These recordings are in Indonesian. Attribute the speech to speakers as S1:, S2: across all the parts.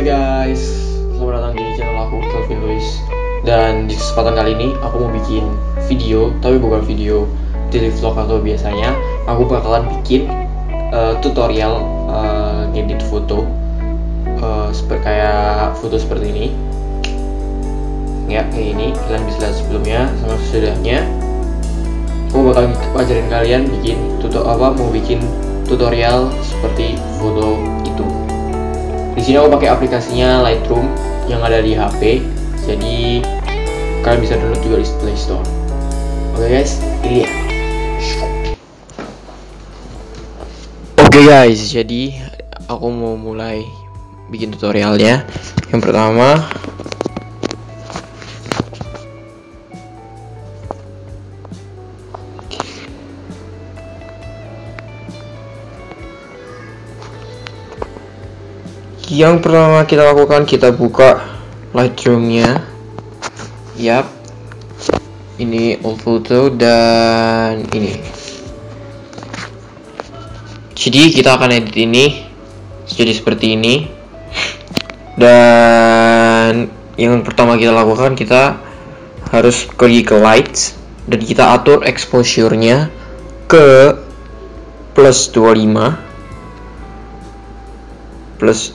S1: Hai guys, selamat datang di channel aku, Kelvin Luis. Dan di kesempatan kali ini aku mau bikin video, tapi bukan video daily vlog atau biasanya. Aku bakalan bikin tutorial ngedit foto, kayak foto seperti ini. Ya, kayak ini. Kalian bisa lihat sebelumnya sama sesudahnya. Aku bakal ajarin kalian bikin tutorial seperti foto itu. Di sini aku pakai aplikasinya Lightroom yang ada di HP, jadi kalian bisa download juga di Play Store. Oke guys, ini dia. Oke guys, jadi aku mau mulai bikin tutorialnya. Yang pertama, kita lakukan, kita buka Lightroom-nya. Yap, ini all photo dan ini. Jadi kita akan edit ini jadi seperti ini. Dan yang pertama kita lakukan, kita harus pergi ke lights dan kita atur exposure-nya ke plus 25. Oke,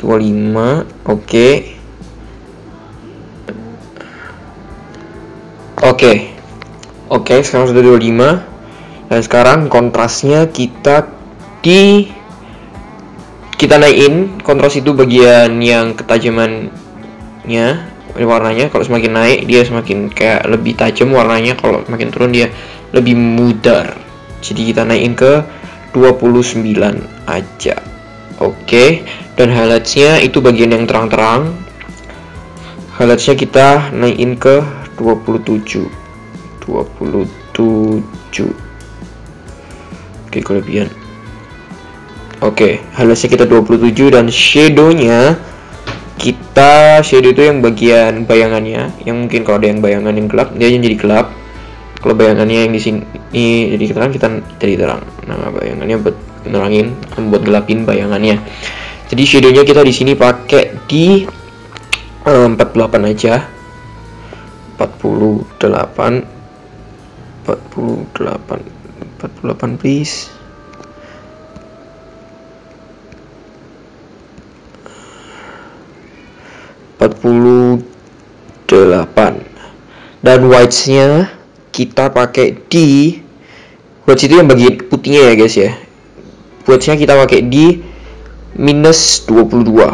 S1: sekarang sudah 25. Dan sekarang kontrasnya kita naikin. Kontras itu bagian yang ketajamannya warnanya. Kalau semakin naik dia semakin kayak lebih tajam warnanya, kalau semakin turun dia lebih mudar. Jadi kita naikin ke 29 aja. Oke, dan highlights-nya itu bagian yang terang-terang. Highlights-nya kita naikin ke 27. Oke, kelebihan. Oke, highlights-nya kita 27 dan shadow-nya shadow itu yang bagian bayangannya, yang mungkin kalau ada yang bayangan yang gelap dia jadi gelap. Kalau bayangannya yang di sini jadi terang, kita jadi terang. Nama bayangannya buat nerangin, buat gelapin bayangannya. Jadi shadownya kita di sini pakai di 48 aja. 48 please. Dan whites-nya kita pakai di whites itu yang bagian putihnya ya guys ya. Whites-nya kita pakai di minus 22.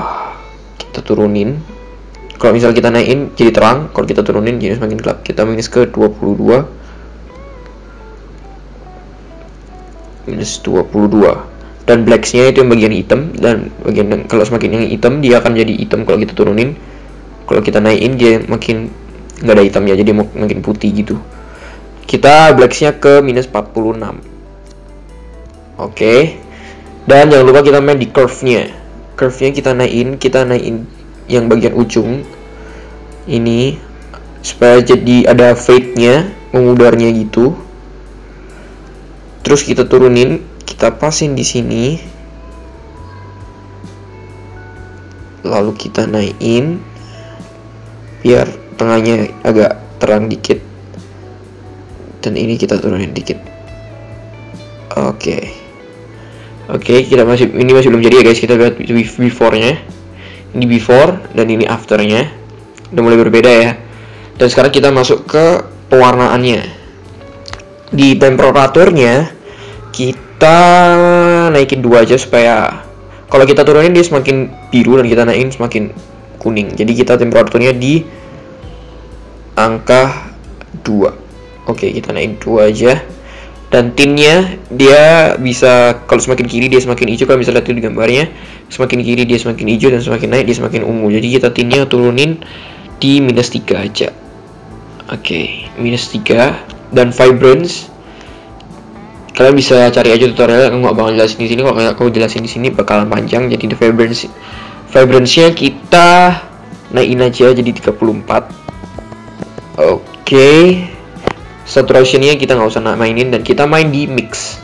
S1: Kita turunin. Kalau misalnya kita naikin jadi terang, kalau kita turunin jadi semakin gelap. Kita minus ke 22. Dan blacks-nya itu yang bagian hitam, dan bagian kalau semakin yang hitam dia akan jadi hitam kalau kita turunin. Kalau kita naikin dia makin nggak ada hitamnya, jadi makin putih gitu. Kita blacks-nya ke minus 46. Oke. Dan jangan lupa kita main di curve-nya. Curve-nya kita naikin yang bagian ujung ini supaya jadi ada fade-nya, mengudarnya gitu. Terus kita turunin, kita pasin di sini. Lalu kita naikin biar tengahnya agak terang dikit. Dan ini kita turunin dikit. Oke, ini masih belum jadi ya guys. Kita lihat before-nya. Ini before dan ini after-nya. Udah mulai berbeda ya. Dan sekarang kita masuk ke pewarnaannya. Di temperaturnya kita naikin 2 aja, supaya kalau kita turunin dia semakin biru dan kita naikin semakin kuning. Jadi kita temperaturnya di angka 2. Oke, kita naikin 2 aja. Dan tinnya dia bisa, kalau semakin kiri dia semakin hijau. Kalau bisa lihat di gambarnya, semakin kiri dia semakin hijau dan semakin naik dia semakin ungu. Jadi kita tinnya turunin di minus 3 aja. Oke, minus 3. Dan vibrance kalian bisa cari aja tutorialnya, aku nggak bakal jelasin di sini. Kalau aku jelasin di sini bakalan panjang. Jadi vibrance-nya kita naikin aja jadi 34. Oke. Saturation-nya kita nggak usah mainin, dan kita main di mix.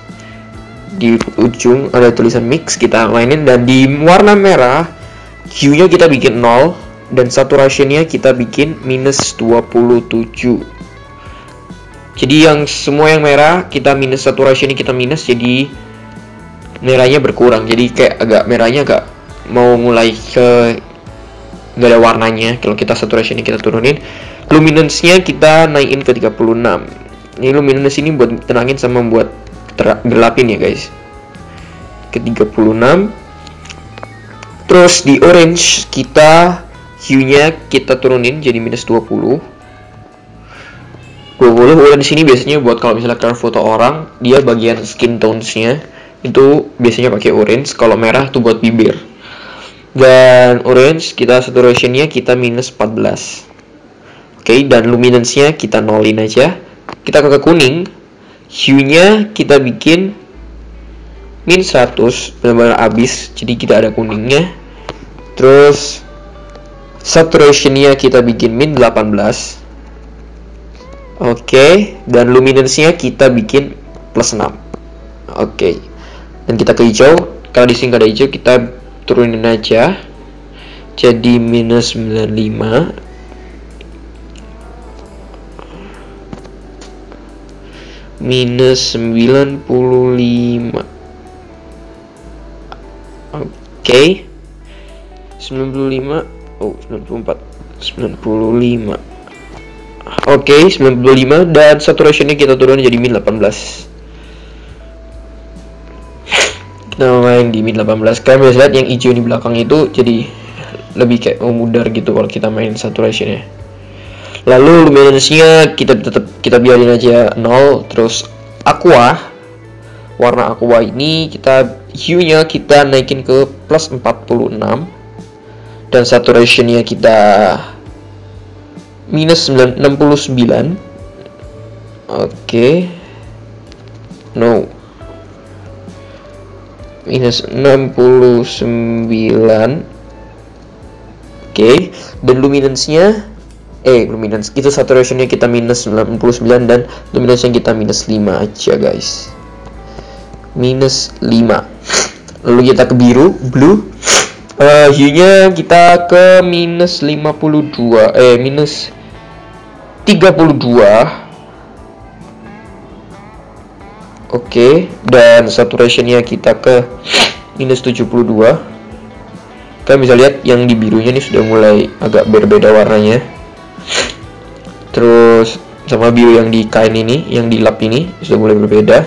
S1: Di ujung ada tulisan mix, kita mainin. Dan di warna merah hue-nya kita bikin 0 dan saturation-nya kita bikin minus 27. Jadi yang semua yang merah kita minus, saturation-nya kita minus, jadi merahnya berkurang. Jadi kayak agak merahnya agak mau mulai ke nggak ada warnanya. Kalau kita saturation-nya kita turunin, luminance-nya kita naikin ke 36. Ini luminance ini buat tenangin sama buat gelapin ya guys, ke 36. Terus di orange kita hue-nya kita turunin jadi minus 20. Dan di sini biasanya buat kalau misalnya kalian foto orang, dia bagian skin tones-nya itu biasanya pakai orange. Kalau merah tuh buat bibir. Dan orange kita saturation-nya kita minus 14. Oke, dan luminance-nya kita nolin aja. Kita ke kuning, hue-nya kita bikin min 100, benar-benar habis. Jadi kita ada kuningnya. Terus saturation-nya kita bikin min 18. Oke, dan luminance-nya kita bikin plus 6. Oke. Dan kita ke hijau. Kalau di sini ada hijau, kita turunin aja. Jadi minus 95. Minus 95. Oke. 95. Oh, 94. 95. Oke, 95 dan saturation-nya kita turun jadi min 18. Kita main di min 18. Kalian bisa lihat yang hijau di belakang itu jadi lebih kayak memudar gitu kalau kita main saturation-nya. Lalu luminance-nya kita biarin aja 0. Terus aqua, warna aqua ini kita hue-nya kita naikin ke plus 46 dan saturation-nya kita minus 69. Oke. No. Minus 69. Oke. Dan luminance-nya luminance itu saturation-nya kita minus 99 dan luminance-nya kita minus 5 aja guys. Minus 5. Lalu kita ke biru, blue. Hue-nya kita ke minus 52. Minus 32. Oke, dan saturation-nya kita ke minus 72. Kalian bisa lihat yang di birunya ini sudah mulai agak berbeda warnanya. Terus sama biru yang di kain ini, yang di lap ini sudah mulai berbeda.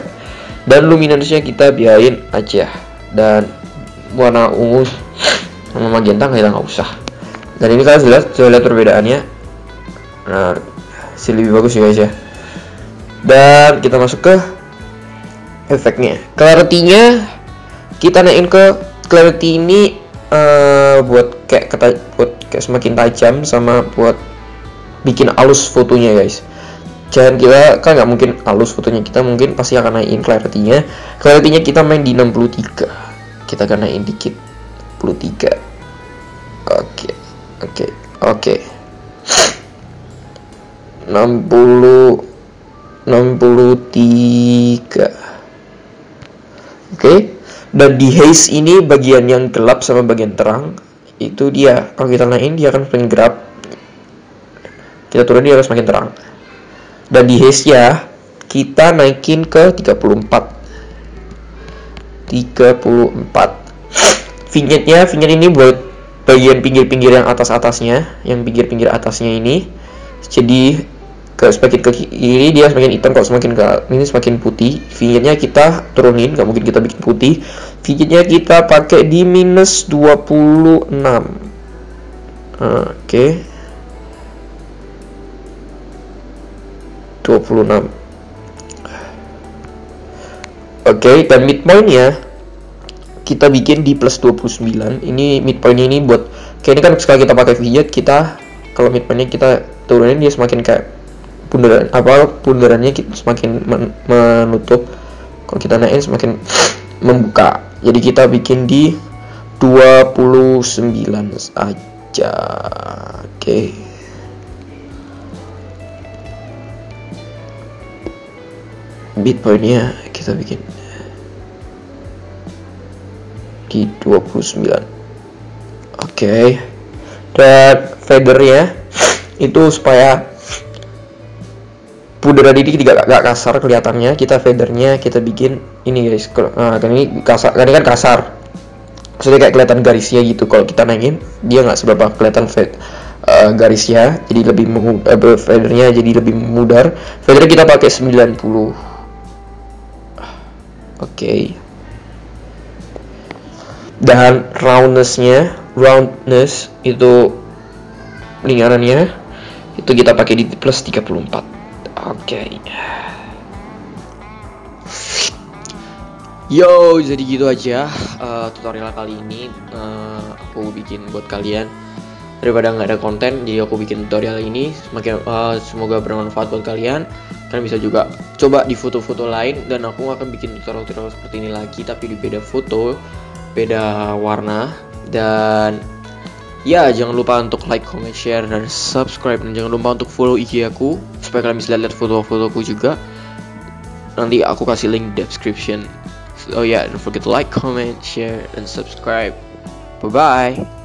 S1: Dan luminance-nya kita biarin aja. Dan warna ungu sama magenta kita nggak usah. Dan ini kalian sudah lihat perbedaannya. Nah, lebih bagus ya guys ya. Dan kita masuk ke efeknya. Clarity-nya kita naikin ke clarity ini buat kayak semakin tajam sama buat bikin halus fotonya guys. Jangan kita kan nggak mungkin halus fotonya, kita mungkin pasti akan naikin clarity-nya. Clarity-nya kita main di 63. Kita akan naikin dikit 63. Oke. 63. Oke. Dan di haze ini bagian yang gelap sama bagian terang itu dia kalau kita naikin dia akan semakin gelap. Kita turun dia akan semakin terang. Dan di haze ya kita naikin ke 34. Vignette ini buat bagian pinggir-pinggir yang atasnya, yang pinggir-pinggir atasnya ini. Jadi semakin ke kiri dia semakin hitam, kalau semakin ke ini semakin putih. Vignette-nya kita turunin, nggak mungkin kita bikin putih. Vignette-nya kita pakai di minus 26. Oke. 26. Oke, dan midpoint-nya kita bikin di plus 29. Ini midpoint ini buat kayak ini kan sekali kita pakai vignette, kita kalau midpoint-nya kita turunin dia semakin kayak bundarannya semakin menutup. Kalau kita naikin semakin membuka. Jadi kita bikin di 29 aja. Oke. Midpoint-nya kita bikin di 29. Oke. Oke. Dan feathernya itu supaya pudera ini tidak gak kasar kelihatannya, kita feathernya kita bikin ini guys. Kan ini kasar, kan ini kan kasar. Maksudnya kayak kelihatan garisnya gitu. Kalau kita naikin dia nggak seberapa kelihatan garisnya, jadi lebih feathernya jadi lebih memudar. Feather kita pakai 90. Oke. Dan roundness itu lingkarannya itu kita pakai di plus 34. Oke. Yo, jadi gitu aja tutorial kali ini aku bikin buat kalian. Daripada nggak ada konten, jadi aku bikin tutorial ini. Semoga bermanfaat buat kalian. Kalian bisa juga coba di foto-foto lain, dan aku akan bikin tutorial seperti ini lagi, tapi di beda foto, beda warna. Dan ya, jangan lupa untuk like, comment, share, dan subscribe. Dan jangan lupa untuk follow IG aku supaya kalian bisa lihat foto-fotoku juga. Nanti aku kasih link description. Oh yeah, don't forget to like, comment, share, and subscribe. Bye-bye.